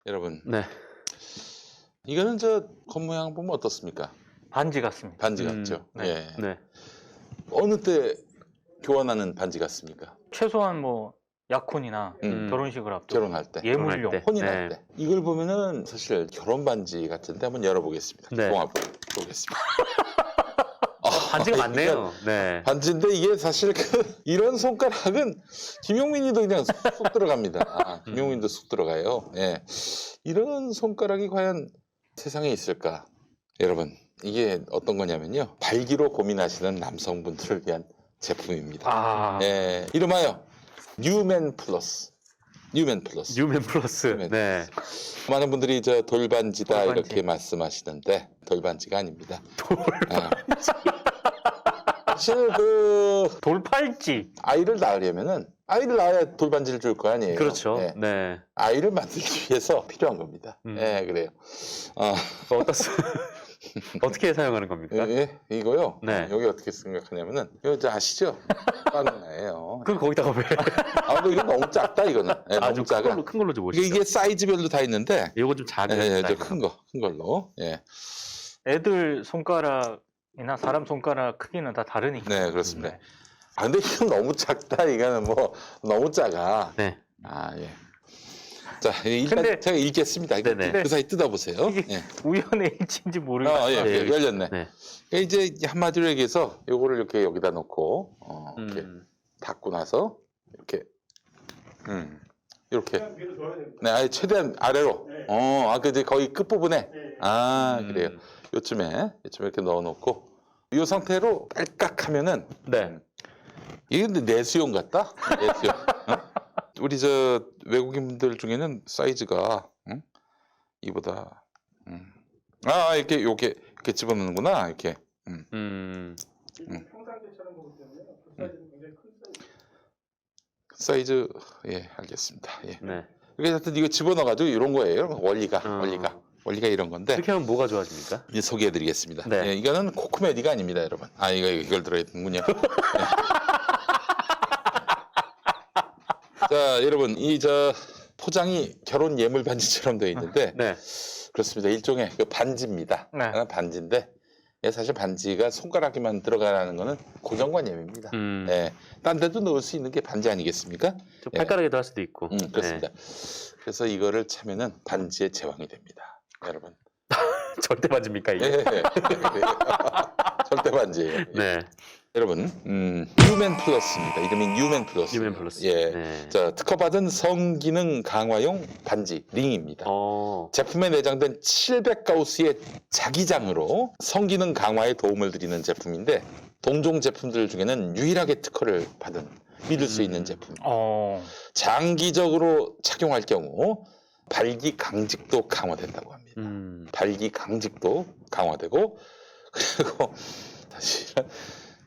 여러분, 네. 이거는 저 겉모양 보면 어떻습니까? 반지 같습니다. 반지 같죠? 네. 예. 네. 어느 때 교환하는 반지 같습니까? 최소한 뭐 약혼이나 결혼식을 앞두고 결혼할 때, 예물용. 때. 혼인할 네. 때. 이걸 보면은 사실 결혼 반지 같은데 한번 열어보겠습니다. 네. 종합 보겠습니다. 반지가 이게 많네요. 네. 반지인데 이게 사실 이런 손가락은 김용민이도 그냥 쏙 들어갑니다. 아, 김용민도 쏙 들어가요. 예. 이런 손가락이 과연 세상에 있을까? 여러분, 이게 어떤 거냐면요. 발기로 고민하시는 남성분들을 위한 제품입니다. 아, 예. 이름하여 뉴맨 플러스. 뉴맨 플러스. 뉴맨 플러스. 뉴맨 네. 많은 분들이 저 돌반지다 돌반지. 이렇게 말씀하시는데 돌반지가 아닙니다. 사실 돌팔찌. 아이를 낳으려면은 아이를 낳아야 돌반지를 줄 거 아니에요. 그렇죠. 예. 네. 아이를 만들기 위해서 필요한 겁니다. 예, 그래요. 어떻게 사용하는 겁니까? 예, 이거요. 네. 여기 어떻게 생각하냐면은 이거 이제 아시죠? 바나나예요. 그럼 거기다가 왜? 근데 이거 너무 작다 이거는. 예, 좀 너무 작아. 큰 걸로 좀 보시죠. 이게 사이즈별로 다 있는데. 이거 좀 작은 예, 사이즈로. 큰 걸로. 예. 애들 손가락이나 사람 손가락 크기는 다 다르니까. 네, 그렇습니다. 네. 근데 이건 너무 작다. 이거는 뭐 너무 작아. 네. 예. 자, 일단 근데- 제가 읽겠습니다. 네네. 그 사이 뜯어보세요. 이게 예. 우연의 일치인지 모르겠어요. 예, 네. 열렸네. 네. 그러니까 이제 한마디로 얘기해서 요거를 이렇게 여기다 놓고 이렇게 닫고 나서 이렇게 이렇게 네, 아니 최대한 아래로 그 이제 거의 끝 부분에 그래요. 요쯤에 이렇게 넣어놓고 이 상태로 깔깍 하면은 네. 이게 근데 내수용 같다? 내수용. 우리 저 외국인분들 중에는 사이즈가 이보다 이렇게 집어넣는구나 이렇게. 평상시처럼 보기 때문에 그 사이즈는 굉장히 큰 사이즈. 사이즈 예 알겠습니다. 예. 네. 그래서 하여튼 이거 집어넣어가지고 이런 거예요. 원리가 이런 건데 이렇게 하면 뭐가 좋아집니까? 이제 소개해드리겠습니다. 네. 예, 이거는 코코메디가 아닙니다, 여러분. 이걸 들어있는군요. 자, 여러분 이 포장이 결혼 예물 반지처럼 되어 있는데 네. 그렇습니다. 일종의 그 반지입니다. 네. 반지인데 사실 반지가 손가락에만 들어가라는 거는 고정관념입니다. 예, 딴 데도 넣을 수 있는 게 반지 아니겠습니까? 좀 발가락에도 할 수도 있고. 그렇습니다. 그래서 이거를 차면은 반지의 제왕이 됩니다, 여러분. 절대 반지입니까 이게? 예. 절대 반지예요. 네. 여러분, 뉴맨 플러스입니다. 이름이 뉴맨 플러스. 뉴맨 플러스. 예. 네. 자, 특허받은 성기능 강화용 반지 링입니다. 제품에 내장된 700가우스의 자기장으로 성기능 강화에 도움을 드리는 제품인데 동종 제품들 중에는 유일하게 특허를 받은 믿을 수 있는 제품. 장기적으로 착용할 경우 발기 강직도 강화된다고 합니다. 발기 강직도 강화되고 그리고 사실은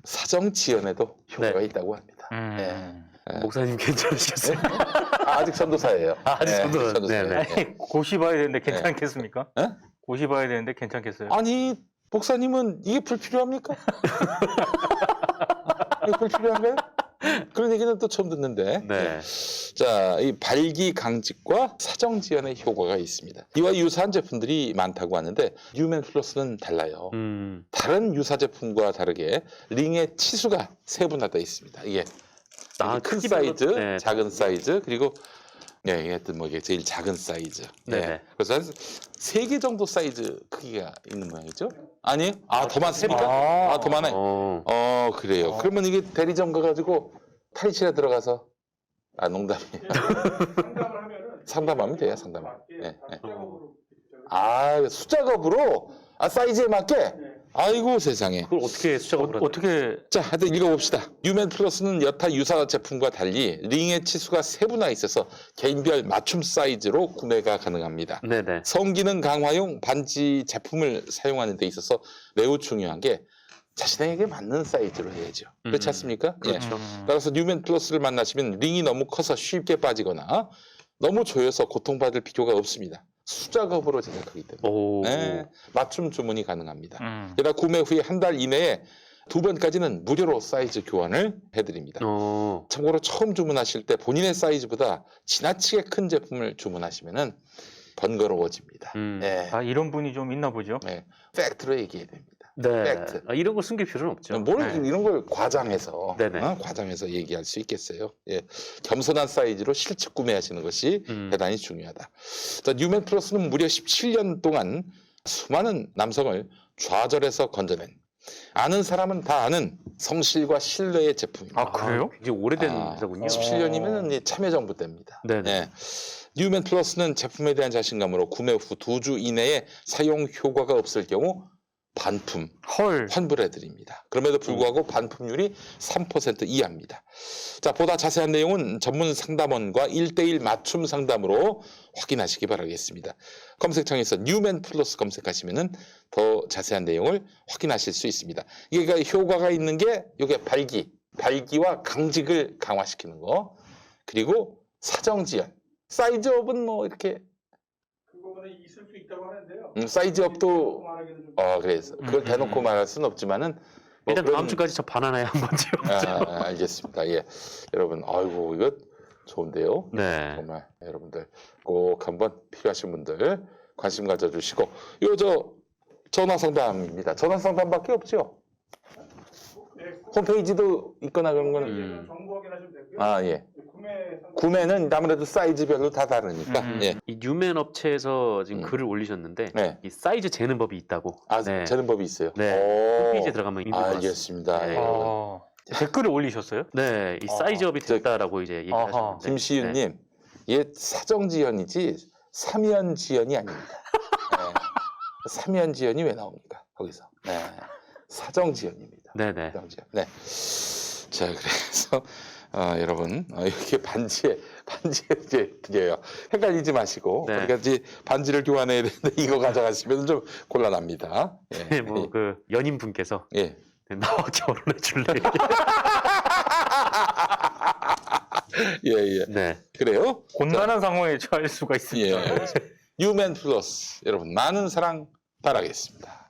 사정 지연에도 효과가 네. 있다고 합니다. 예. 목사님 괜찮으셨어요? 아직 전도사예요. 아직 전도사. 전도사예요. 네네. 예. 고시 봐야 되는데 괜찮겠습니까? 예? 고시 봐야 되는데 괜찮겠어요? 아니 목사님은 이게 불필요합니까? 이게 불필요한가요? 그런 얘기는 또 처음 듣는데. 네. 자, 이 발기 강직과 사정 지연의 효과가 있습니다. 이와 유사한 제품들이 많다고 하는데 뉴맨 플러스는 달라요. 다른 유사 제품과 다르게 링의 치수가 세분화되어 있습니다. 이게 큰 크기별로- 사이즈, 네. 작은 사이즈, 그리고 하여튼 뭐 이게 제일 작은 사이즈. 네네. 그래서 한 3개 정도 사이즈 크기가 있는 모양이죠? 아니에요? 더 많습니까? 더 많아요. 그래요. 그러면 이게 대리점 가가지고 탈의실에 들어가서 농담이에요. 상담을 하면은 상담하면 돼요, 상담. 맞게 예, 다 예. 수작업으로 수작업으로 사이즈에 맞게. 네. 아이고 세상에. 그걸 어떻게 수작업을 하죠? 어떻게 자, 하여튼 읽어봅시다. 뉴맨 플러스는 여타 유사 제품과 달리 링의 치수가 세분화 있어서 개인별 맞춤 사이즈로 구매가 가능합니다. 네네. 성기능 강화용 반지 제품을 사용하는 데 있어서 매우 중요한 게 자신에게 맞는 사이즈로 해야죠. 그렇지 않습니까? 그렇죠. 따라서 뉴맨 플러스를 만나시면 링이 너무 커서 쉽게 빠지거나 너무 조여서 고통받을 필요가 없습니다. 수작업으로 제작하기 때문에 맞춤 주문이 가능합니다. 게다가 구매 후에 한 달 이내에 2번까지는 무료로 사이즈 교환을 해드립니다. 참고로 처음 주문하실 때 본인의 사이즈보다 지나치게 큰 제품을 주문하시면은 번거로워집니다. 예. 아, 이런 분이 좀 있나 보죠. 네. 팩트로 얘기해야 됩니다. 네. 팩트. 이런 걸 숨길 필요는 없죠. 뭘 네. 이런 걸 과장해서 네네. 과장해서 얘기할 수 있겠어요. 예. 겸손한 사이즈로 실측 구매하시는 것이 대단히 중요하다. 자, 뉴맨 플러스는 무려 17년 동안 수많은 남성을 좌절해서 건져낸 아는 사람은 다 아는 성실과 신뢰의 제품입니다. 아, 그래요? 굉장히 오래된 회사군요. 17년이면 참여정부 때입니다. 네네. 예. 뉴맨 플러스는 제품에 대한 자신감으로 구매 후 2주 이내에 사용 효과가 없을 경우 반품 헐. 환불해 드립니다. 그럼에도 불구하고 반품률이 3% 이하입니다. 자, 보다 자세한 내용은 전문 상담원과 1대1 맞춤 상담으로 확인하시기 바라겠습니다. 검색창에서 뉴맨 플러스 검색하시면은 더 자세한 내용을 확인하실 수 있습니다. 이게 그러니까 효과가 있는 게 이게 발기와 강직을 강화시키는 거, 그리고 사정 지연, 사이즈업은 뭐 이렇게 그거는 있을 수 있다고 하는데요. 사이즈업도 말하기는 좀 그래서 그걸 대놓고 말할 수는 없지만은 뭐 일단 그런- 다음 주까지 저 바나나에 한번 지어보죠. 알겠습니다. 예, 여러분, 아이고 이거 좋은데요. 네. 정말 여러분들 꼭 한번 필요하신 분들 관심 가져주시고 요 전화 상담입니다. 전화 상담밖에 없죠. 네, 홈페이지도 있거나 그런 거는 음. 정보 확인하시면 되고요. 예. 구매 상담 구매는 아무래도 사이즈별로 다 다르니까 예. 이 뉴맨 업체에서 지금 글을 올리셨는데 네. 이 사이즈 재는 법이 있다고. 네. 재는 법이 있어요. 네. 오. 홈페이지에 들어가면 있는 것 같습니다. 알겠습니다. 네. 여러분. 댓글을 올리셨어요? 네, 이 사이즈업이 됐다라고 이제 얘기하셨는데. 김시윤님, 얘 사정지연이지 삼연지연이 아닙니다. 네. 삼연지연이 왜 나옵니까? 거기서. 네. 사정지연입니다. 네, 네. 사정지연. 네. 자, 그래서 여러분 이렇게 반지에 이제 드려요. 헷갈리지 마시고. 네. 그러니까 이제 반지를 교환해야 되는데 이거 가져가시면 좀 곤란합니다. 예. 뭐 그 연인분께서 예. 나와 결혼해 줄래? 예, 예. 네. 그래요? 곤란한 상황에 처할 수가 있습니다. 예. 뉴맨 플러스 여러분 많은 사랑 바라겠습니다.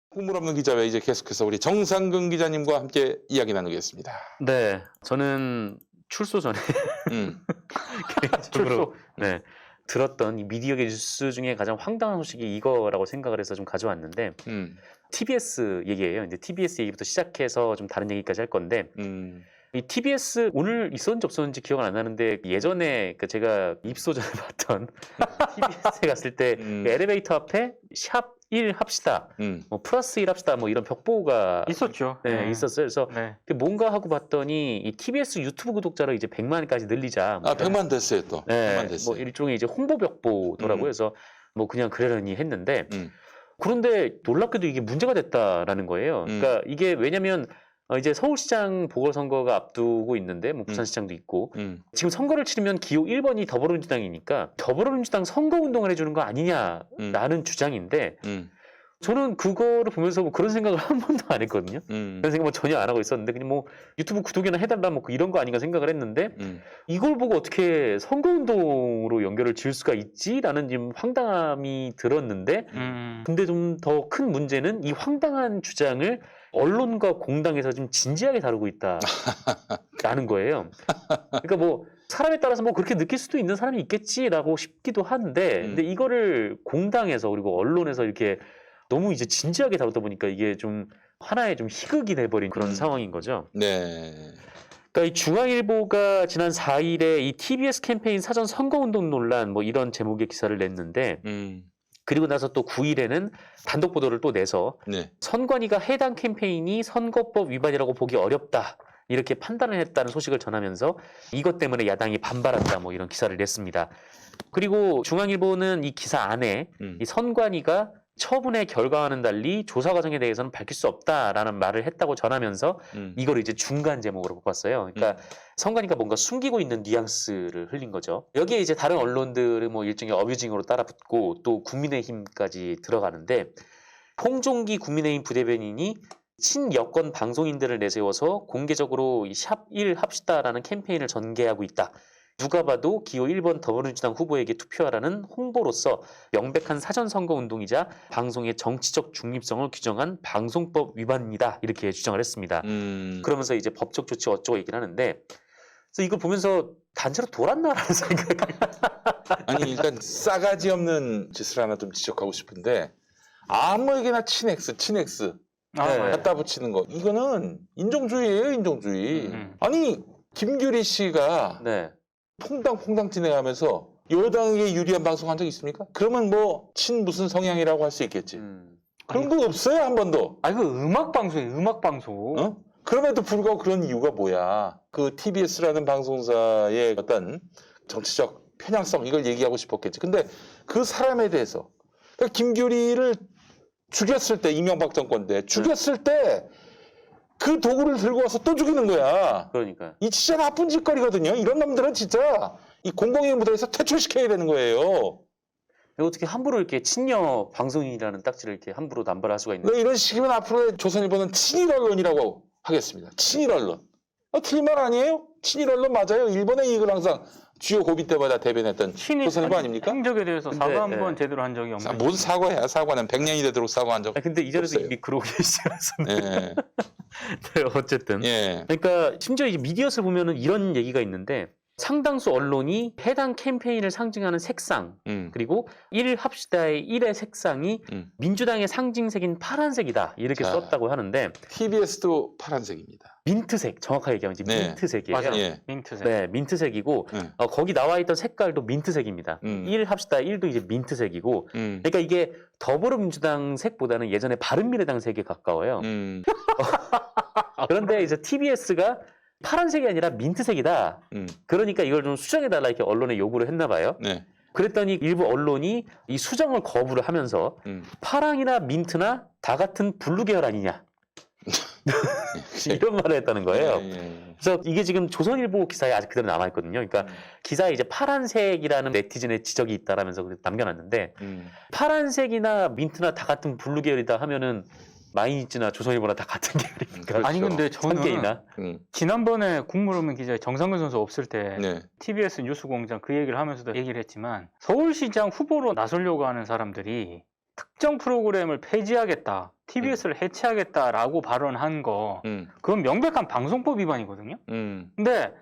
국물 없는 기자회 이제 계속해서 우리 정상근 기자님과 함께 이야기 나누겠습니다. 네. 저는 출소 전에 음. 개인적으로 네. 들었던 이 미디어계 뉴스 중에 가장 황당한 소식이 이거라고 생각을 해서 좀 가져왔는데 TBS 얘기예요. 이제 TBS 얘기부터 시작해서 좀 다른 얘기까지 할 건데 이 TBS 오늘 있었는지 없었는지 기억은 안 나는데 예전에 그 제가 입소 전에 봤던 TBS에 갔을 때 그 엘리베이터 앞에 샵 1 합시다, 뭐 플러스 1 합시다, 뭐 이런 벽보가 있었죠. 네, 있었어요. 그래서 네. 뭔가 하고 봤더니 이 TBS 유튜브 구독자를 이제 100만까지 늘리자. 뭐 100만 됐어요 또. 네, 100만 됐어요. 뭐 일종의 이제 홍보 벽보더라고요. 그래서 뭐 그냥 그러려니 했는데 그런데 놀랍게도 이게 문제가 됐다라는 거예요. 그러니까 이게 왜냐면 이제 서울시장 보궐선거가 앞두고 있는데 뭐 부산시장도 있고 지금 선거를 치르면 기호 1번이 더불어민주당이니까 더불어민주당 선거운동을 해주는 거 아니냐라는 주장인데 저는 그거를 보면서 뭐 그런 생각을 한 번도 안 했거든요. 그런 생각은 전혀 안 하고 있었는데 그냥 뭐 유튜브 구독이나 해달라 뭐 이런 거 아닌가 생각을 했는데 이걸 보고 어떻게 선거운동으로 연결을 지을 수가 있지라는 지금 황당함이 들었는데 근데 좀 더 큰 문제는 이 황당한 주장을 언론과 공당에서 좀 진지하게 다루고 있다라는 거예요. 그러니까 뭐 사람에 따라서 뭐 그렇게 느낄 수도 있는 사람이 있겠지라고 싶기도 한데 근데 이거를 공당에서 그리고 언론에서 이렇게 너무 이제 진지하게 다루다 보니까 이게 좀 하나의 좀 희극이 돼버린 그런 상황인 거죠. 네. 그러니까 이 중앙일보가 지난 4일에 이 TBS 캠페인 사전 선거운동 논란 뭐 이런 제목의 기사를 냈는데 그리고 나서 또 9일에는 단독 보도를 또 내서 네. 선관위가 해당 캠페인이 선거법 위반이라고 보기 어렵다. 이렇게 판단을 했다는 소식을 전하면서 이것 때문에 야당이 반발한다 뭐 이런 기사를 냈습니다. 그리고 중앙일보는 이 기사 안에 이 선관위가 처분의 결과와는 달리 조사 과정에 대해서는 밝힐 수 없다라는 말을 했다고 전하면서 이걸 이제 중간 제목으로 뽑았어요. 그러니까 선관위가 뭔가 숨기고 있는 뉘앙스를 흘린 거죠. 여기에 이제 다른 언론들은 뭐 일종의 어뷰징으로 따라붙고 또 국민의힘까지 들어가는데 홍종기 국민의힘 부대변인이 친여권 방송인들을 내세워서 공개적으로 샵1 합시다라는 캠페인을 전개하고 있다. 누가 봐도 기호 1번 더불어민주당 후보에게 투표하라는 홍보로서 명백한 사전선거운동이자 방송의 정치적 중립성을 규정한 방송법 위반입니다. 이렇게 주장을 했습니다. 그러면서 이제 법적 조치 어쩌고 얘기를 하는데 그래서 이걸 보면서 단체로 돌았나라는 생각이 아니 일단 싸가지 없는 짓을 하나 좀 지적하고 싶은데 아무에게나 친X 아, 네. 맞아요. 갖다 붙이는 거 이거는 인종주의예요 인종주의. 아니 김규리 씨가 네. 퐁당퐁당 진행하면서 여당에게 유리한 방송 한 적 있습니까? 그러면 뭐 친 무슨 성향이라고 할 수 있겠지. 그런 거 없어요 한 번도. 아, 이거 음악 방송이에요, 음악 방송. 어? 그럼에도 불구하고 그런 이유가 뭐야? 그 TBS라는 방송사의 어떤 정치적 편향성 이걸 얘기하고 싶었겠지. 근데 그 사람에 대해서 그러니까 김규리를 죽였을 때 이명박 정권 때 죽였을 때 그 도구를 들고 와서 또 죽이는 거야. 그러니까. 이 진짜 나쁜 짓거리거든요. 이런 놈들은 진짜 이 공공의 무대에서 퇴출시켜야 되는 거예요. 어떻게 함부로 이렇게 친여 방송인이라는 딱지를 이렇게 함부로 남발할 수가 있는? 그러니까 이런 식이면 앞으로 조선일보는 친일 언론이라고 하겠습니다. 친일 언론. 틀린 말 아니에요? 친일 언론 맞아요. 일본의 이익을 항상 주요 고비 때마다 대변했던 조선일보 아닙니까? 행적에 대해서 근데, 사과 한 번 네. 제대로 한 적이 없는. 뭔 사과야? 사과는 100년이 되도록 사과한 적. 아, 근데 이전에도 없어요. 이미 그러고 계시잖아요. 예. 네, 어쨌든. 예. 그러니까 심지어 이제 미디어스를 보면은 이런 얘기가 있는데 상당수 언론이 해당 캠페인을 상징하는 색상 그리고 1 합시다의 1의 색상이 민주당의 상징색인 파란색이다 이렇게 자. 썼다고 하는데 TBS도 파란색입니다. 민트색 정확하게 얘기하면 이제 네. 민트색이에요. 맞아요. 예. 민트색. 네, 민트색이고 네. 거기 나와 있던 색깔도 민트색입니다. 1 합시다 1도 이제 민트색이고 그러니까 이게 더불어민주당 색보다는 예전에 바른미래당 색에 가까워요. 그런데 이제 TBS가 파란색이 아니라 민트색이다. 그러니까 이걸 좀 수정해달라 이렇게 언론에 요구를 했나 봐요. 네. 그랬더니 일부 언론이 이 수정을 거부를 하면서 파랑이나 민트나 다 같은 블루 계열 아니냐. 이런 말을 했다는 거예요. 예. 그래서 이게 지금 조선일보 기사에 아직 그대로 남아있거든요. 그러니까 기사에 이제 파란색이라는 네티즌의 지적이 있다라면서 남겨놨는데 파란색이나 민트나 다 같은 블루 계열이다 하면은 마이니츠나 조선일보나 다 같은 계열이니까. 그렇죠. 아니 근데 저는 상계이나. 지난번에 국물오면 기자의 정상근 선수 없을 때 네. TBS 뉴스공장 그 얘기를 하면서도 얘기를 했지만 서울시장 후보로 나서려고 하는 사람들이 특정 프로그램을 폐지하겠다, TBS를 해체하겠다라고 발언한 거 그건 명백한 방송법 위반이거든요. 근데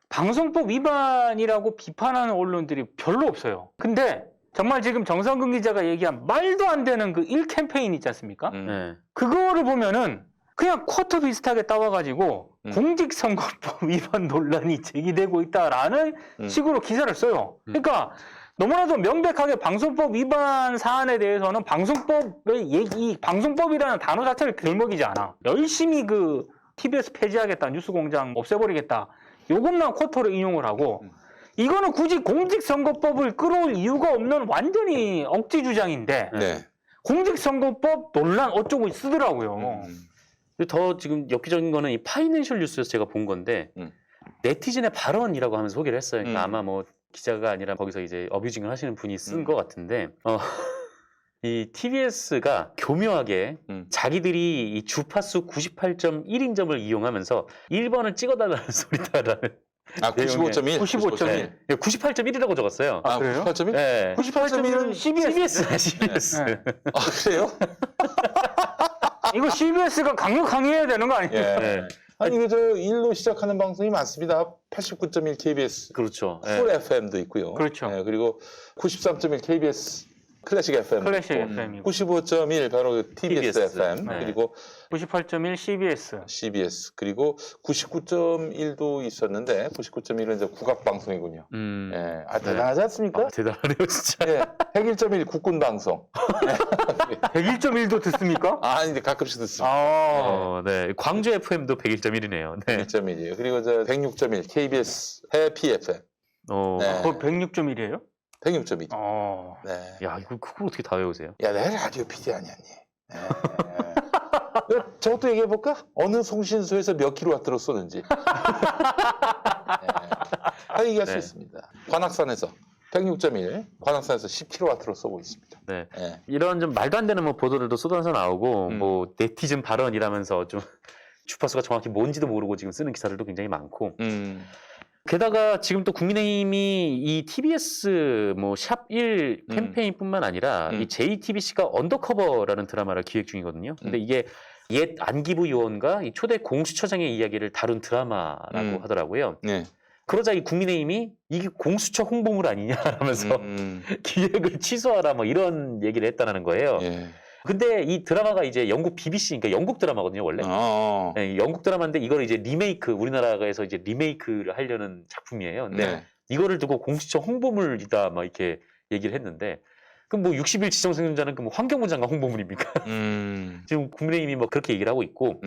방송법 위반이라고 비판하는 언론들이 별로 없어요. 근데 정말 지금 정상근 기자가 얘기한 말도 안 되는 그 1 캠페인 있지 않습니까? 네. 그거를 보면은 그냥 쿼터 비슷하게 따와가지고 공직선거법 위반 논란이 제기되고 있다라는 식으로 기사를 써요. 그러니까 너무나도 명백하게 방송법 위반 사안에 대해서는 방송법의 얘기, 방송법이라는 단어 자체를 들먹이지 않아. 열심히 그 TBS 폐지하겠다, 뉴스공장 없애버리겠다, 요것만 쿼터로 인용을 하고 이거는 굳이 공직선거법을 끌어올 이유가 없는 완전히 억지 주장인데 네. 공직선거법 논란 어쩌고 쓰더라고요. 근데 더 지금 엽기적인 거는 이 파이낸셜 뉴스에서 제가 본 건데 네티즌의 발언이라고 하면서 소개를 했어요. 그러니까 아마 뭐 기자가 아니라 거기서 이제 어뷰징을 하시는 분이 쓴 것 같은데 이 TBS가 교묘하게 자기들이 이 주파수 98.1인점을 이용하면서 1번을 찍어달라는 소리다라는 아 95.1. 95.1. 98.1이라고 적었어요. 아 그래요? 98.1? 네. 98.1은 CBS. 네. 아 그래요? 이거 CBS가 강력 항의해야 되는 거 아니에요? 예. 네. 아니 이거 저 1로 시작하는 방송이 많습니다. 89.1 KBS 그렇죠. 쿨 FM도 있고요. 그렇죠. 예, 그리고 93.1 KBS 클래식 FM. 클래식 FM이고 95.1 바로 그 TBS FM 네. 그리고 98.1 CBS. CBS 그리고 99.1도 있었는데 99.1은 이제 국악 방송이군요. 예, 아 대단하지 않습니까? 아, 대단하네요, 진짜. 예, 101.1 국군 방송. 101.1도 듣습니까? 아 이제 가끔씩 듣습니다. 아, 네. 광주 FM도 101.1이네요. 네. 101.1이에요. 그리고 저 106.1 KBS 해피 FM. 네. 그거 106.1이에요? 106.1. 네. 야, 그걸 어떻게 다 외우세요? 야, 내가 라디오 PD 아니었니? 네. 저것도 얘기해볼까? 어느 송신소에서 몇 킬로와트로 쏘는지. 다 얘기할 수 네. 있습니다. 관악산에서 106.1 관악산에서 10kW로 쏘고 있습니다. 네. 예. 이런 좀 말도 안 되는 뭐 보도들도 쏟아져 나오고 음. 뭐 네티즌 발언이라면서 좀 주파수가 정확히 뭔지도 모르고 지금 쓰는 기사들도 굉장히 많고 게다가 지금 또 국민의힘이 이 TBS 뭐 샵1 캠페인뿐만 아니라 이 JTBC가 언더커버라는 드라마를 기획 중이거든요. 근데 이게 옛 안기부 의원과 이 초대 공수처장의 이야기를 다룬 드라마라고 하더라고요. 네. 그러자 이 국민의힘이 이게 공수처 홍보물 아니냐라면서 기획을 취소하라 뭐 이런 얘기를 했다는 거예요. 예. 근데 이 드라마가 이제 영국 BBC, 그러니까 영국 드라마거든요, 원래. 어. 네, 영국 드라마인데 이걸 이제 리메이크, 우리나라에서 이제 리메이크를 하려는 작품이에요. 근데 네. 이거를 두고 공수처 홍보물이다 막 이렇게 얘기를 했는데 그럼 뭐 60일 지정생존자는 그 뭐 환경부 장관 홍보물입니까? 지금 국민의힘이 뭐 그렇게 얘기를 하고 있고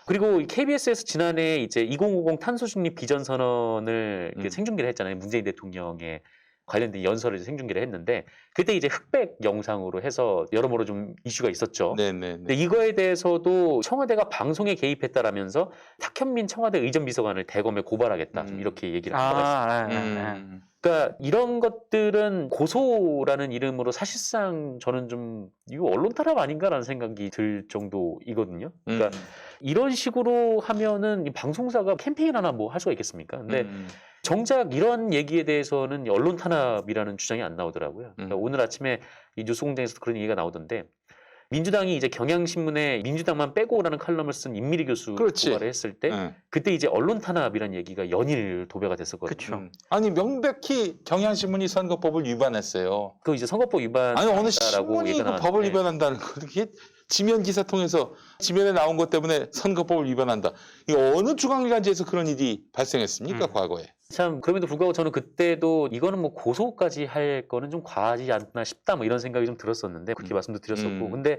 그리고 KBS에서 지난해 이제 2050 탄소중립 비전 선언을 이렇게 생중계를 했잖아요. 문재인 대통령의 관련된 연설을 이제 생중계를 했는데 그때 이제 흑백 영상으로 해서 여러모로 좀 이슈가 있었죠. 네네. 근데 이거에 대해서도 청와대가 방송에 개입했다라면서 탁현민 청와대 의전비서관을 대검에 고발하겠다 좀 이렇게 얘기를 한 바가 있습니다. 그러니까 이런 것들은 고소라는 이름으로 사실상 저는 좀 이거 언론 탄압 아닌가라는 생각이 들 정도이거든요. 그러니까 이런 식으로 하면은 이 방송사가 캠페인 하나 뭐 할 수가 있겠습니까? 근데 정작 이런 얘기에 대해서는 언론 탄압이라는 주장이 안 나오더라고요. 그러니까 오늘 아침에 이 뉴스공장에서도 그런 얘기가 나오던데 민주당이 이제 경향신문에 민주당만 빼고 오라는 칼럼을 쓴 임미리 교수 그렇지. 고발을 했을 때 그때 이제 언론 탄압이라는 얘기가 연일 도배가 됐었거든요. 그렇죠. 아니 명백히 경향신문이 선거법을 위반했어요. 그 이제 선거법 위반이라고 아니 어느 신문이 그 법을 위반한다는 거 이게 지면 기사 통해서 지면에 나온 것 때문에 선거법을 위반한다. 이 어느 중앙일간지에서 그런 일이 발생했습니까 과거에? 참 그럼에도 불구하고 저는 그때도 이거는 뭐 고소까지 할 거는 좀 과하지 않나 싶다 뭐 이런 생각이 좀 들었었는데 그렇게 말씀도 드렸었고 근데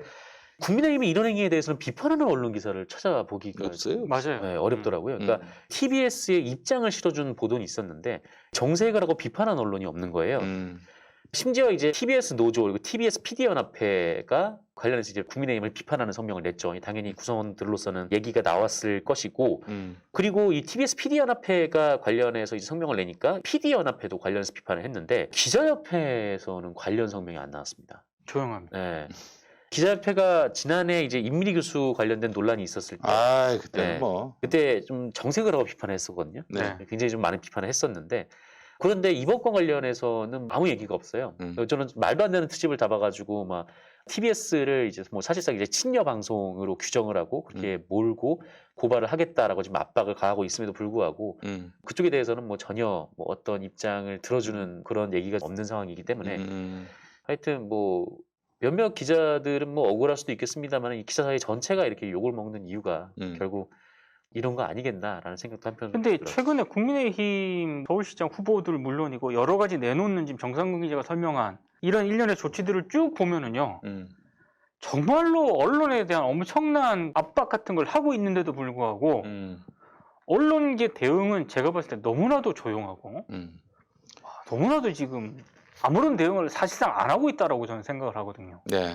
국민의힘이 이런 행위에 대해서는 비판하는 언론 기사를 찾아보기가 없어요. 맞아요. 네, 어렵더라고요. 그러니까 TBS의 입장을 실어준 보도는 있었는데 정색을 하고 비판한 언론이 없는 거예요. 심지어 이제 TBS 노조 그리고 TBS PD 연합회가 관련해서 이제 국민의힘을 비판하는 성명을 냈죠. 당연히 구성원들로서는 얘기가 나왔을 것이고 그리고 이 TBS PD 연합회가 관련해서 이제 성명을 내니까 PD 연합회도 관련해서 비판을 했는데 기자협회에서는 관련 성명이 안 나왔습니다. 조용합니다. 네. 기자협회가 지난해 이제 임미리 교수 관련된 논란이 있었을 때 아 그때 네. 뭐 그때 좀 정색을 하고 비판을 했었거든요. 네. 굉장히 좀 많은 비판을 했었는데 그런데 이번 건 관련해서는 아무 얘기가 없어요. 저는 말도 안 되는 특집을 잡아가지고 막 TBS를 이제 뭐 사실상 이제 친여 방송으로 규정을 하고 그렇게 몰고 고발을 하겠다라고 지금 압박을 가하고 있음에도 불구하고 그쪽에 대해서는 뭐 전혀 뭐 어떤 입장을 들어주는 그런 얘기가 없는 상황이기 때문에 하여튼 뭐 몇몇 기자들은 뭐 억울할 수도 있겠습니다만 이 기자 사회 전체가 이렇게 욕을 먹는 이유가 결국 이런 거 아니겠나라는 생각도 한편으로 근데 들어요. 최근에 국민의힘 서울시장 후보들 물론이고 여러 가지 내놓는 지금 정상근 기자가 설명한 이런 일련의 조치들을 쭉 보면은요. 정말로 언론에 대한 엄청난 압박 같은 걸 하고 있는데도 불구하고 언론계 대응은 제가 봤을 때 너무나도 조용하고 너무나도 지금 아무런 대응을 사실상 안 하고 있다라고 저는 생각을 하거든요. 네.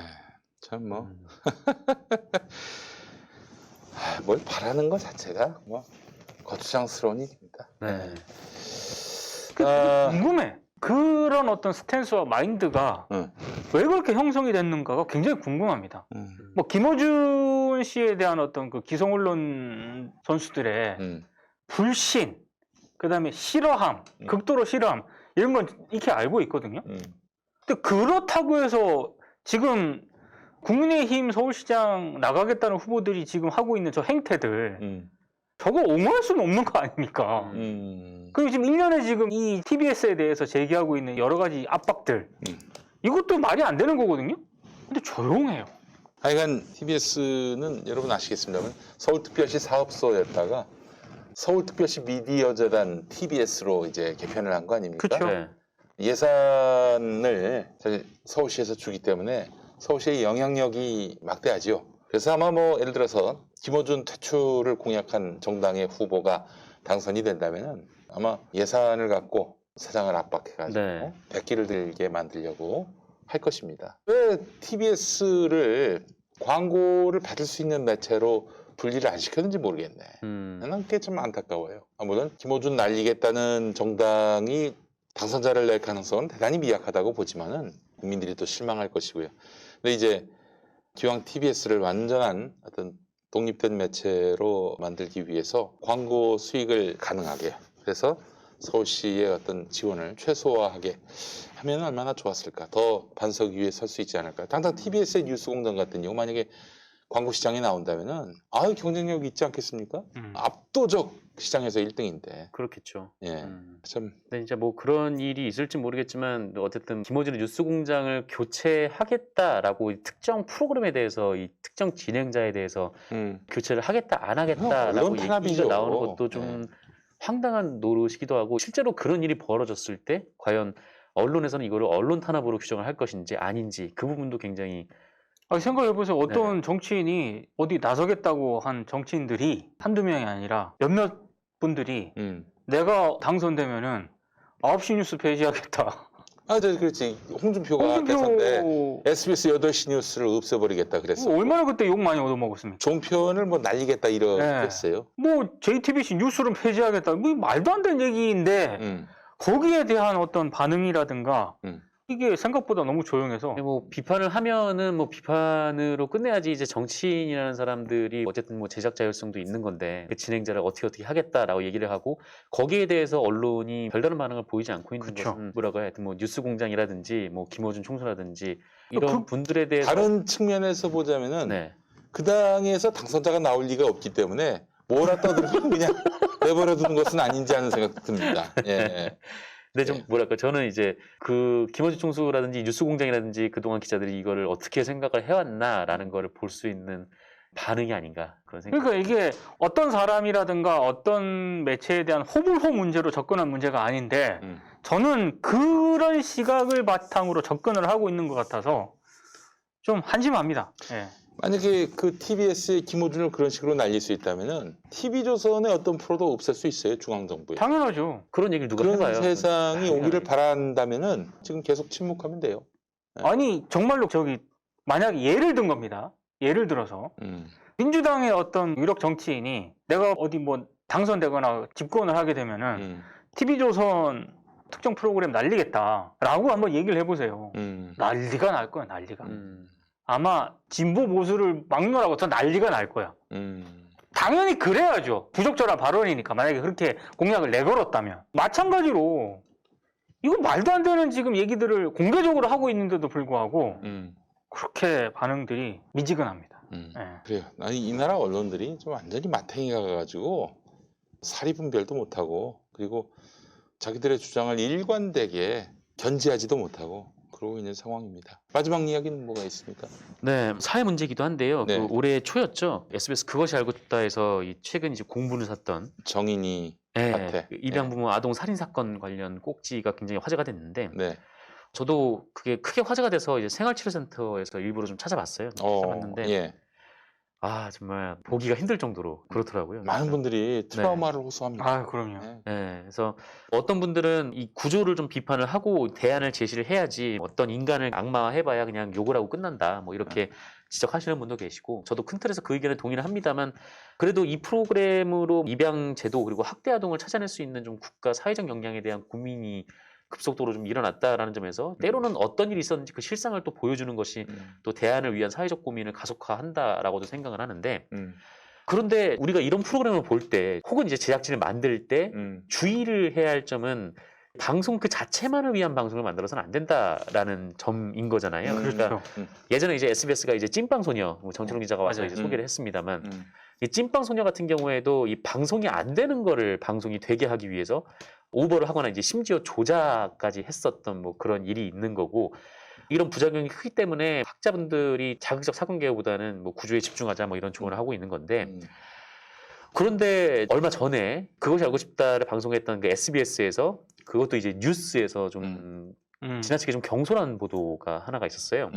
참 뭐. 뭘 바라는 것 자체가 뭐 거추장스러운 일입니다. 네. 궁금해. 그런 어떤 스탠스와 마인드가 왜 그렇게 형성이 됐는가가 굉장히 궁금합니다. 뭐 김어준 씨에 대한 어떤 그 기성 언론 선수들의 불신, 그다음에 싫어함, 극도로 싫어함 이런 건 익히 알고 있거든요. 근데 그렇다고 해서 지금 국민의힘 서울시장 나가겠다는 후보들이 지금 하고 있는 저 행태들 저거 옹호할 수는 없는 거 아닙니까? 그리고 지금 1년에 지금 이 TBS에 대해서 제기하고 있는 여러 가지 압박들 이것도 말이 안 되는 거거든요. 근데 조용해요. 하여간 TBS는 여러분 아시겠습니다만 서울특별시 사업소였다가 서울특별시 미디어재단 TBS로 이제 개편을 한 거 아닙니까? 그렇죠. 네. 예산을 사실 서울시에서 주기 때문에 서울시의 영향력이 막대하지요. 그래서 아마 뭐 예를 들어서 김어준 퇴출을 공약한 정당의 후보가 당선이 된다면 아마 예산을 갖고 사장을 압박해가지고 네. 백기를 들게 만들려고 할 것입니다. 왜 TBS를 광고를 받을 수 있는 매체로 분리를 안 시켰는지 모르겠네. 난 그게 좀 안타까워요. 물론 김어준 날리겠다는 정당이 당선자를 낼 가능성은 대단히 미약하다고 보지만은 국민들이 또 실망할 것이고요. 근데 이제 기왕 TBS를 완전한 어떤 독립된 매체로 만들기 위해서 광고 수익을 가능하게, 그래서 서울시의 어떤 지원을 최소화하게 하면 얼마나 좋았을까. 더 반석 위에 설 수 있지 않을까. 당장 TBS의 뉴스공장 같은 경우 만약에 광고 시장에 나온다면은 아유 경쟁력이 있지 않겠습니까? 압도적 시장에서 1등인데. 그렇겠죠. 예. 참 근데 진짜 뭐 그런 일이 있을지 모르겠지만 어쨌든 김어준의 뉴스공장을 교체하겠다라고 특정 프로그램에 대해서 이 특정 진행자에 대해서 교체를 하겠다 안 하겠다라고 언론 탄압이죠. 얘기가 나오는 것도 좀 황당한 노릇이기도 하고, 실제로 그런 일이 벌어졌을 때 과연 언론에서는 이거를 언론 탄압으로 규정을 할 것인지 아닌지, 그 부분도 굉장히 생각해보세요. 어떤 정치인이 어디 나서겠다고 한 정치인들이 한두 명이 아니라 몇몇 분들이 내가 당선되면은 9시 뉴스 폐지하겠다. 그렇지. 홍준표가 대선때 SBS 8시 뉴스를 없애버리겠다 그랬어. 얼마나 그때 욕 많이 얻어먹었습니까? 종편을 뭐 날리겠다 이랬어요. 뭐 JTBC 뉴스를 폐지하겠다. 뭐 말도 안 되는 얘기인데 거기에 대한 어떤 반응이라든가 이게 생각보다 너무 조용해서. 뭐 비판을 하면은 뭐 비판으로 끝내야지, 이제 정치인이라는 사람들이 어쨌든 뭐 제작 자율성도 있는 건데 그 진행자를 어떻게 하겠다라고 얘기를 하고 거기에 대해서 언론이 별다른 반응을 보이지 않고 있는 그쵸. 것은 뭐라고 해야 돼, 뭐 뉴스공장이라든지 뭐 김어준 총수라든지 이런 분들에 대해서 다른 측면에서 보자면은 네. 그 당에서 당선자가 나올 리가 없기 때문에 뭐라 떠들고 그냥 내버려 두는 것은 아닌지 하는 생각 듭니다. 예. 근데 좀 뭐랄까, 저는 이제 그 김어준 총수라든지 뉴스공장이라든지 그동안 기자들이 이거를 어떻게 생각을 해왔나라는 거를 볼 수 있는 반응이 아닌가, 그런 생각. 그러니까 이게 어떤 사람이라든가 어떤 매체에 대한 호불호 문제로 접근한 문제가 아닌데 저는 그런 시각을 바탕으로 접근을 하고 있는 것 같아서 좀 한심합니다. 예. 만약에 그 TBS의 김호준을 그런 식으로 날릴 수 있다면은 TV조선의 어떤 프로도 없앨 수 있어요, 중앙정부에. 당연하죠. 그런 얘기를 누가 그런 해봐요. 세상이 당연히. 오기를 바란다면은 지금 계속 침묵하면 돼요. 아니 정말로 만약 예를 든 겁니다. 예를 들어서 민주당의 어떤 유력 정치인이 내가 어디 뭐 당선되거나 집권을 하게 되면은 TV조선 특정 프로그램 날리겠다라고 한번 얘기를 해보세요. 난리가 날 거야, 난리가. 아마 진보 보수를 막론하고 더 난리가 날 거야. 당연히 그래야죠. 부적절한 발언이니까. 만약에 그렇게 공약을 내걸었다면. 마찬가지로 이거 말도 안 되는 지금 얘기들을 공개적으로 하고 있는데도 불구하고 그렇게 반응들이 미지근합니다. 예. 그래요. 아니 이 나라 언론들이 좀 완전히 마탱이가 가가지고 사리 분별도 못하고, 그리고 자기들의 주장을 일관되게 견지하지도 못하고 그러고 있는 상황입니다. 마지막 이야기는 뭐가 있습니까? 네, 사회 문제이기도 한데요. 네. 그 올해 초였죠. SBS 그것이 알고 싶다에서 최근 이제 공분을 샀던 정인이 사태. 입양부모 아동 살인 사건 관련 꼭지가 굉장히 화제가 됐는데, 네. 저도 그게 크게 화제가 돼서 이제 생활치료센터에서 일부러 좀 찾아봤어요. 찾아봤는데 예. 아 정말 보기가 힘들 정도로 그렇더라고요. 많은 그래서, 분들이 트라우마를 호소합니다. 아, 그럼요. 네. 네, 그래서 어떤 분들은 이 구조를 좀 비판을 하고 대안을 제시를 해야지, 어떤 인간을 악마화해봐야 그냥 욕을 하고 끝난다, 뭐 이렇게 지적하시는 분도 계시고, 저도 큰 틀에서 그 의견에 동의를 합니다만, 그래도 이 프로그램으로 입양 제도 그리고 학대 아동을 찾아낼 수 있는 좀 국가 사회적 역량에 대한 고민이 급속도로 좀 일어났다라는 점에서 때로는 어떤 일이 있었는지 그 실상을 또 보여주는 것이 또 대안을 위한 사회적 고민을 가속화한다라고도 생각을 하는데, 그런데 우리가 이런 프로그램을 볼 때 혹은 이제 제작진을 만들 때 주의를 해야 할 점은 방송 그 자체만을 위한 방송을 만들어서는 안 된다라는 점인 거잖아요. 그러니까 예전에 이제 SBS가 이제 찐빵소녀, 뭐 정철웅 기자가 와서 맞아요. 이제 소개를 했습니다만, 이 찐빵소녀 같은 경우에도 이 방송이 안 되는 거를 방송이 되게 하기 위해서 오버를 하거나 이제 심지어 조작까지 했었던 뭐 그런 일이 있는 거고, 이런 부작용이 크기 때문에 학자분들이 자극적 사건 개요보다는 뭐 구조에 집중하자 뭐 이런 조언을 하고 있는 건데, 그런데 얼마 전에 그것이 알고 싶다를 방송했던 그 SBS에서 그것도 이제 뉴스에서 좀 지나치게 좀 경솔한 보도가 하나가 있었어요.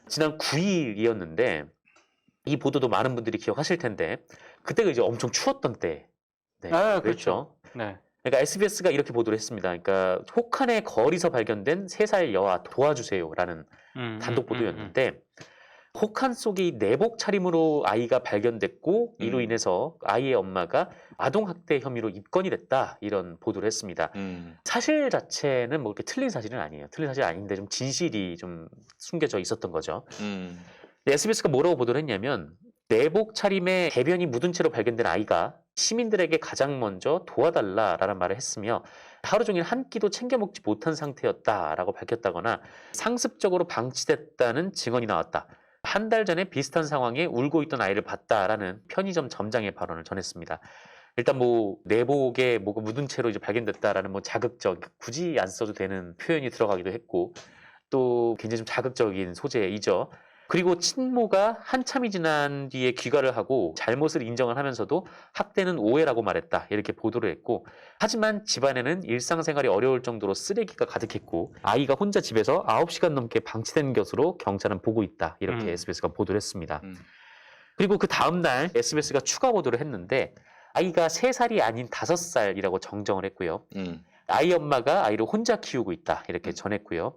지난 9일이었는데 이 보도도 많은 분들이 기억하실 텐데, 그때가 이제 엄청 추웠던 때. 네, 아, 그렇죠. 네. 그러니까 SBS가 이렇게 보도를 했습니다. 그러니까 혹한의 거리서 발견된 3살 여아 도와주세요라는 단독 보도였는데, 혹한 속에 이 내복 차림으로 아이가 발견됐고 이로 인해서 아이의 엄마가 아동학대 혐의로 입건이 됐다 이런 보도를 했습니다. 사실 자체는 뭐 이렇게 틀린 사실은 아니에요. 틀린 사실이 아닌데 좀 진실이 좀 숨겨져 있었던 거죠. SBS가 뭐라고 보도를 했냐면 내복 차림에 대변이 묻은 채로 발견된 아이가 시민들에게 가장 먼저 도와달라라는 말을 했으며 하루 종일 한 끼도 챙겨 먹지 못한 상태였다라고 밝혔다거나 상습적으로 방치됐다는 증언이 나왔다. 한 달 전에 비슷한 상황에 울고 있던 아이를 봤다라는 편의점 점장의 발언을 전했습니다. 일단 뭐 내복에 뭐가 묻은 채로 이제 발견됐다라는 뭐 자극적 굳이 안 써도 되는 표현이 들어가기도 했고 또 굉장히 좀 자극적인 소재이죠. 그리고 친모가 한참이 지난 뒤에 귀가를 하고 잘못을 인정을 하면서도 학대는 오해라고 말했다 이렇게 보도를 했고 하지만 집안에는 일상생활이 어려울 정도로 쓰레기가 가득했고 아이가 혼자 집에서 9시간 넘게 방치된 것으로 경찰은 보고 있다 이렇게 SBS가 보도를 했습니다. 그리고 그 다음날 SBS가 추가 보도를 했는데 아이가 3살이 아닌 5살이라고 정정을 했고요. 아이 엄마가 아이를 혼자 키우고 있다 이렇게 전했고요.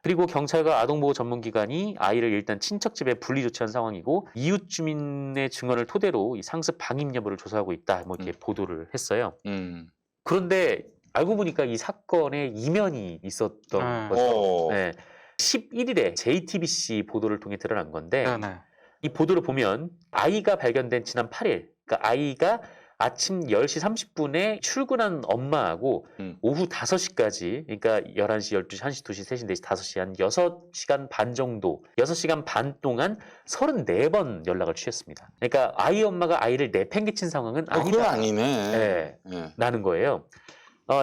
그리고 경찰과 아동보호 전문기관이 아이를 일단 친척집에 분리 조치한 상황이고 이웃 주민의 증언을 토대로 이 상습 방임 여부를 조사하고 있다 뭐 이렇게 보도를 했어요. 그런데 알고 보니까 이 사건에 이면이 있었던 거죠. 네. 11일에 JTBC 보도를 통해 드러난 건데 이 보도를 보면 아이가 발견된 지난 8일 그러니까 아이가 아침 10시 30분에 출근한 엄마하고 오후 5시까지 그러니까 11시, 12시, 1시, 2시, 3시, 4시, 5시 한 6시간 반 정도 6시간 반 동안 34번 연락을 취했습니다. 그러니까 아이 엄마가 아이를 내팽개친 상황은 아니다. 그건 아니네. 네, 라는 거예요.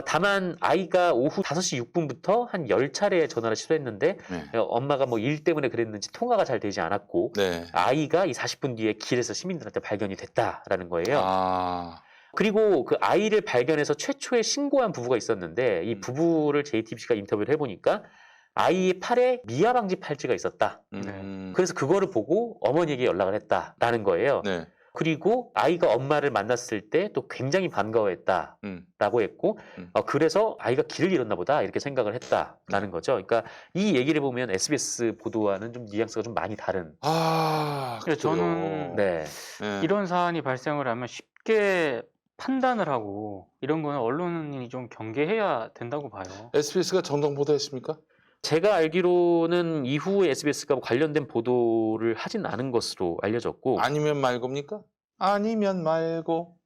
다만 아이가 오후 5시 6분부터 한 10차례 전화를 시도했는데 엄마가 뭐 일 때문에 그랬는지 통화가 잘 되지 않았고 아이가 이 40분 뒤에 길에서 시민들한테 발견이 됐다라는 거예요. 그리고 그 아이를 발견해서 최초에 신고한 부부가 있었는데 이 부부를 JTBC가 인터뷰를 해보니까 아이의 팔에 미아 방지 팔찌가 있었다. 그래서 그거를 보고 어머니에게 연락을 했다라는 거예요. 그리고 아이가 엄마를 만났을 때 또 굉장히 반가워했다라고 했고 그래서 아이가 길을 잃었나 보다 이렇게 생각을 했다라는 거죠. 그러니까 이 얘기를 보면 SBS 보도와는 좀 뉘앙스가 좀 많이 다른. 그래서 저는 이런 사안이 발생을 하면 쉽게 판단을 하고 이런 거는 언론인이 좀 경계해야 된다고 봐요. SBS가 정정 보도했습니까? 제가 알기로는 이후에 SBS가 관련된 보도를 하진 않은 것으로 알려졌고 아니면 말고입니까? 아니면 말고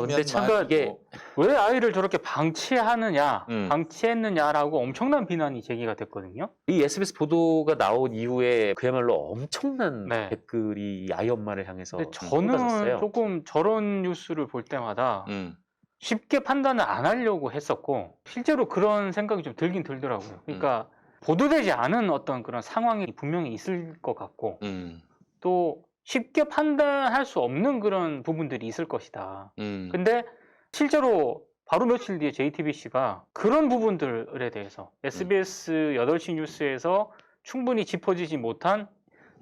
근데 참가 이게 왜 아이를 저렇게 방치했느냐라고 엄청난 비난이 제기가 됐거든요. 이 SBS 보도가 나온 이후에 그야말로 엄청난 댓글이 아이 엄마를 향해서 저는 쏟아졌어요. 조금 저런 뉴스를 볼 때마다 쉽게 판단을 안 하려고 했었고 실제로 그런 생각이 좀 들긴 들더라고요. 그러니까 보도되지 않은 어떤 그런 상황이 분명히 있을 것 같고 또 쉽게 판단할 수 없는 그런 부분들이 있을 것이다. 근데 실제로 바로 며칠 뒤에 JTBC가 그런 부분들에 대해서 SBS 8시 뉴스에서 충분히 짚어지지 못한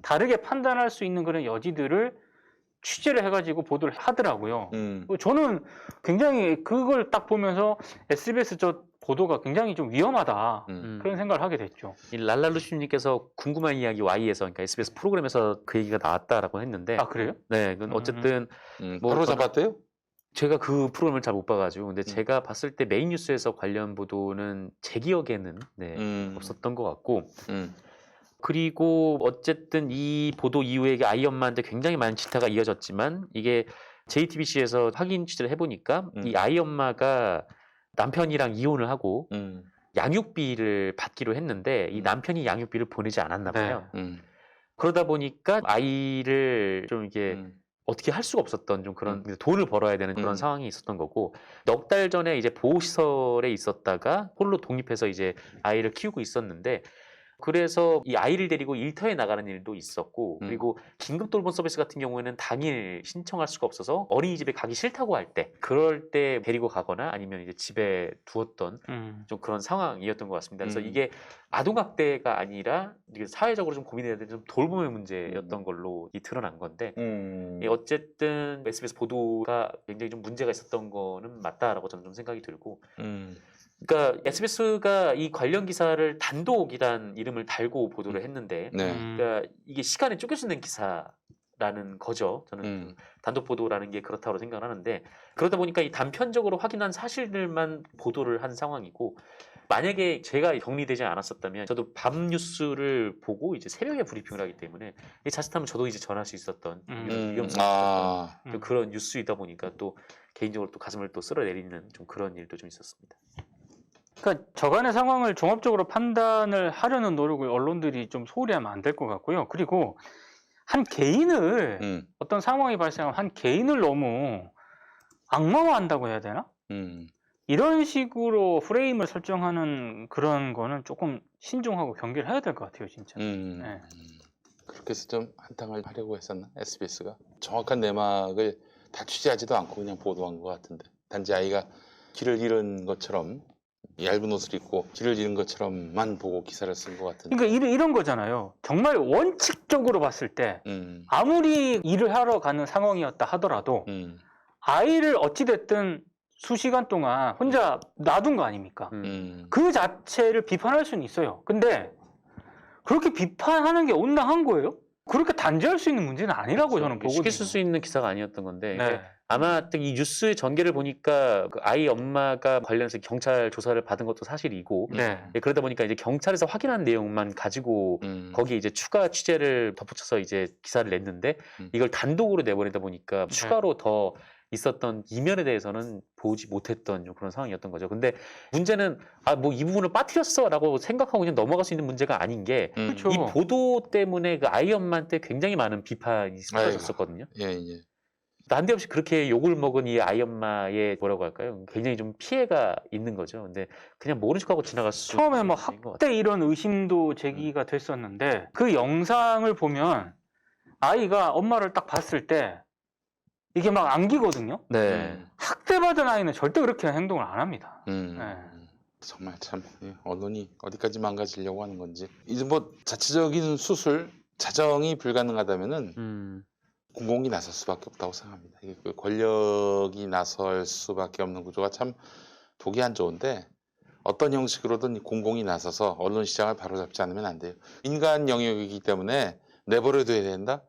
다르게 판단할 수 있는 그런 여지들을 취재를 해가지고 보도를 하더라고요. 저는 굉장히 그걸 딱 보면서 SBS 저 보도가 굉장히 좀 위험하다 그런 생각을 하게 됐죠. 이 랄랄루시님께서 궁금한 이야기 Y에서 그러니까 SBS 프로그램에서 그 얘기가 나왔다라고 했는데 그래요? 네, 그건 어쨌든 뭐 바로 잡았대요? 제가 그 프로그램을 잘 못 봐가지고 근데 제가 봤을 때 메인 뉴스에서 관련 보도는 제 기억에는 없었던 것 같고 그리고 어쨌든 이 보도 이후에 아이 엄마한테 굉장히 많은 질타가 이어졌지만 이게 JTBC에서 확인 취재를 해보니까 이 아이 엄마가 남편이랑 이혼을 하고 양육비를 받기로 했는데 이 남편이 양육비를 보내지 않았나 봐요. 그러다 보니까 아이를 좀 이게 어떻게 할 수가 없었던 좀 그런 돈을 벌어야 되는 그런 상황이 있었던 거고 넉 달 전에 이제 보호시설에 있었다가 홀로 독립해서 이제 아이를 키우고 있었는데 그래서 이 아이를 데리고 일터에 나가는 일도 있었고 그리고 긴급 돌봄 서비스 같은 경우에는 당일 신청할 수가 없어서 어린이집에 가기 싫다고 할 때 그럴 때 데리고 가거나 아니면 이제 집에 두었던 좀 그런 상황이었던 것 같습니다. 그래서 이게 아동학대가 아니라 이게 사회적으로 좀 고민해야 되는 좀 돌봄의 문제였던 걸로 드러난 건데 어쨌든 SBS 보도가 굉장히 좀 문제가 있었던 거는 맞다라고 저는 좀 생각이 들고 그러니까 SBS가 이 관련 기사를 단독이란 이름을 달고 보도를 했는데, 네. 그러니까 이게 시간에 쪼개진는 기사라는 거죠. 저는 단독 보도라는 게 그렇다고 생각을 하는데, 그러다 보니까 이 단편적으로 확인한 사실들만 보도를 한 상황이고, 만약에 제가 격리되지 않았었다면 저도 밤 뉴스를 보고 이제 새벽에 브리핑을 하기 때문에 자칫하면 저도 이제 전할 수 있었던 이런 위험성이 있었던 그런 뉴스이다 보니까 또 개인적으로 또 가슴을 또 쓸어내리는 좀 그런 일도 좀 있었습니다. 그러니까 저간의 상황을 종합적으로 판단을 하려는 노력을 언론들이 좀 소홀히 하면 안 될 것 같고요. 그리고 한 개인을 어떤 상황이 발생하면 한 개인을 너무 악마화한다고 해야 되나? 이런 식으로 프레임을 설정하는 그런 거는 조금 신중하고 경계를 해야 될 것 같아요, 진짜. 네. 그렇게 해서 좀 한탕을 하려고 했었나? SBS가 정확한 내막을 다 취재하지도 않고 그냥 보도한 것 같은데, 단지 아이가 길을 잃은 것처럼 얇은 옷을 입고 길을 잃은 것처럼만 보고 기사를 쓴 것 같은데. 그러니까 이런 거잖아요. 정말 원칙적으로 봤을 때 아무리 일을 하러 가는 상황이었다 하더라도 아이를 어찌됐든 수시간 동안 혼자 놔둔 거 아닙니까? 그 자체를 비판할 수는 있어요. 근데 그렇게 비판하는 게 온당한 거예요? 그렇게 단죄할 수 있는 문제는 아니라고 저는 보거든요. 쉽게 쓸 수 있는 기사가 아니었던 건데, 네. 아마 이 뉴스의 전개를 보니까 그 아이 엄마가 관련해서 경찰 조사를 받은 것도 사실이고, 네. 그러다 보니까 이제 경찰에서 확인한 내용만 가지고 거기에 이제 추가 취재를 덧붙여서 이제 기사를 냈는데, 이걸 단독으로 내보내다 보니까 추가로 더 있었던 이면에 대해서는 보지 못했던 그런 상황이었던 거죠. 근데 문제는 뭐 이 부분을 빠뜨렸어라고 생각하고 그냥 넘어갈 수 있는 문제가 아닌 게, 그렇죠. 이 보도 때문에 그 아이 엄마한테 굉장히 많은 비판이 쏟아졌었거든요. 예. 난데없이 그렇게 욕을 먹은 이 아이 엄마의 뭐라고 할까요? 굉장히 좀 피해가 있는 거죠. 근데 그냥 모른 척하고 지나갈 수 처음에 뭐 있는 것 같아요. 학대 이런 의심도 제기가 됐었는데, 그 영상을 보면 아이가 엄마를 딱 봤을 때 이게 막 안기거든요. 네. 학대받은 아이는 절대 그렇게 행동을 안 합니다. 정말 참 언론이 어디까지 망가지려고 하는 건지. 이제 뭐 자체적인 수술, 자정이 불가능하다면은 공공이 나설 수밖에 없다고 생각합니다. 이게 그 권력이 나설 수밖에 없는 구조가 참 보기 안 좋은데, 어떤 형식으로든 공공이 나서서 언론 시장을 바로잡지 않으면 안 돼요. 민간 영역이기 때문에 내버려둬야 된다.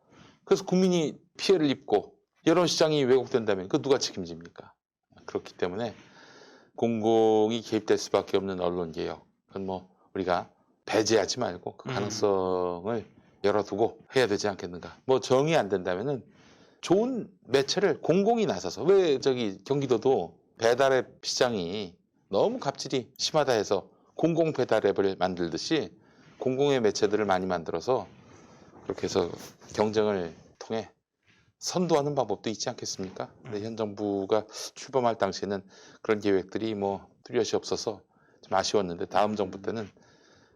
그래서 국민이 피해를 입고 여론 시장이 왜곡된다면 그 누가 책임집니까? 그렇기 때문에 공공이 개입될 수밖에 없는 언론 개혁, 그건 뭐 우리가 배제하지 말고 그 가능성을 열어두고 해야 되지 않겠는가. 뭐 정이 안 된다면은 좋은 매체를 공공이 나서서, 왜 저기 경기도도 배달앱 시장이 너무 갑질이 심하다 해서 공공 배달앱을 만들듯이 공공의 매체들을 많이 만들어서 그렇게 해서 경쟁을 통해 선도하는 방법도 있지 않겠습니까? 근데 현 정부가 출범할 당시에는 그런 계획들이 뭐 뚜렷이 없어서 좀 아쉬웠는데, 다음 정부 때는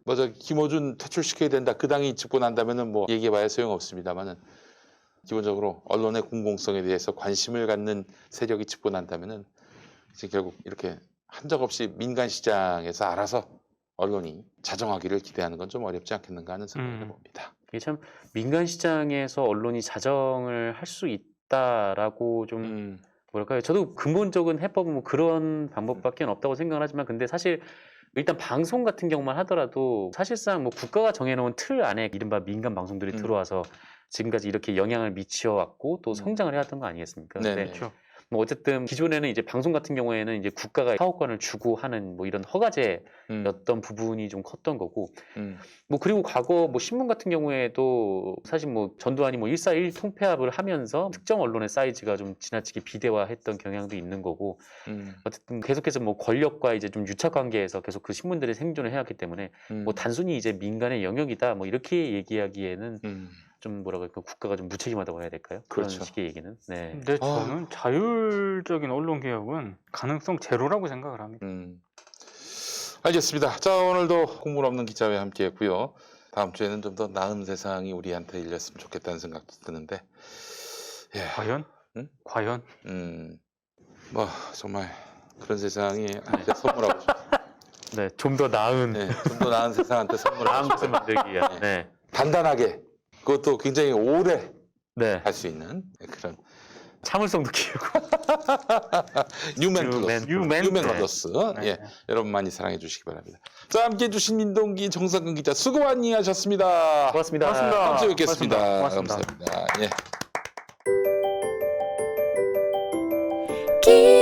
뭐 저 김어준 퇴출시켜야 된다, 그 당이 집고 난다면은 뭐 얘기해봐야 소용없습니다만은, 기본적으로 언론의 공공성에 대해서 관심을 갖는 세력이 집고 난다면은 이제 결국 이렇게 한적 없이 민간 시장에서 알아서 언론이 자정하기를 기대하는 건 좀 어렵지 않겠는가 하는 생각을 해봅니다. 이게 참 민간 시장에서 언론이 자정을 할 수 있다라고 좀 뭐랄까요? 저도 근본적인 해법은 뭐 그런 방법밖에 없다고 생각을 하지만, 근데 사실 일단 방송 같은 경우만 하더라도 사실상 뭐 국가가 정해놓은 틀 안에 이른바 민간 방송들이 들어와서 지금까지 이렇게 영향을 미치어 왔고 또 성장을 해왔던 거 아니겠습니까? 네. 근데 뭐 어쨌든 기존에는 이제 방송 같은 경우에는 이제 국가가 사업권을 주고 하는 뭐 이런 허가제였던 부분이 좀 컸던 거고, 뭐 그리고 과거 뭐 신문 같은 경우에도 사실 뭐 전두환이 뭐 141 통폐합을 하면서 특정 언론의 사이즈가 좀 지나치게 비대화했던 경향도 있는 거고, 어쨌든 계속해서 뭐 권력과 이제 좀 유착 관계에서 계속 그 신문들이 생존을 해왔기 때문에 뭐 단순히 이제 민간의 영역이다 뭐 이렇게 얘기하기에는 좀 뭐라고 할까, 국가가 좀 무책임하다고 해야 될까요? 그런 그렇죠. 식의 얘기는. 네. 근데 저는 자율적인 언론 개혁은 가능성 제로라고 생각을 합니다. 알겠습니다. 자, 오늘도 공물 없는 기자와 함께 했고요. 다음 주에는 좀 더 나은 세상이 우리한테 일렸으면 좋겠다는 생각도 드는데, 예. 과연? 과연? 뭐 정말 그런 세상이 한테 선물하고 싶습니다. 네, 좀 더 나은 네, 좀 더 나은 세상한테 선물하고 것을 싶습니다. 만들기 위한. 네. 단단하게, 그것도 굉장히 오래 네. 할 수 있는 그런 참을성도 키우고. 뉴맨 플러스. 뉴맨 뉴맨 플러스. 플러스. 네. 예, 여러분 많이 사랑해 주시기 바랍니다. 자, 함께 해주신 민동기 정상근 기자 수고 많이 하셨습니다. 고맙습니다. 고맙습니다. 다음 주에 뵙겠습니다. 고맙습니다. 감사합니다. 예. 기